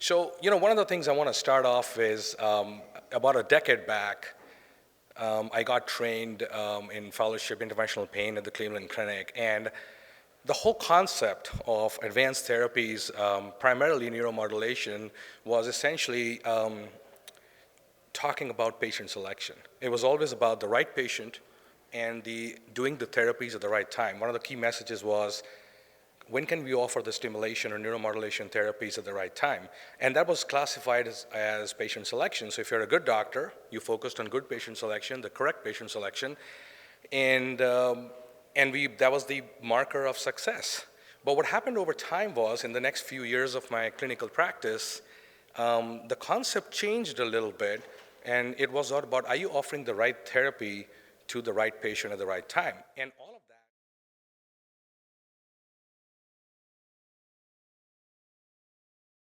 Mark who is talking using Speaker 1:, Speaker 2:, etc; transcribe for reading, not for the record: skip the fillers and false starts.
Speaker 1: So, one of the things I want to start off is about a decade back, I got trained in fellowship interventional pain at the Cleveland Clinic, and the whole concept of advanced therapies, primarily neuromodulation, was essentially talking about patient selection. It was always about the right patient and doing the therapies at the right time. One of the key messages was, when can we offer the stimulation or neuromodulation therapies at the right time? And that was classified as patient selection. So if you're a good doctor, you focused on good patient selection, the correct patient selection, and that was the marker of success. But what happened over time was, in the next few years of my clinical practice, the concept changed a little bit, and it was all about, are you offering the right therapy to the right patient at the right time? And all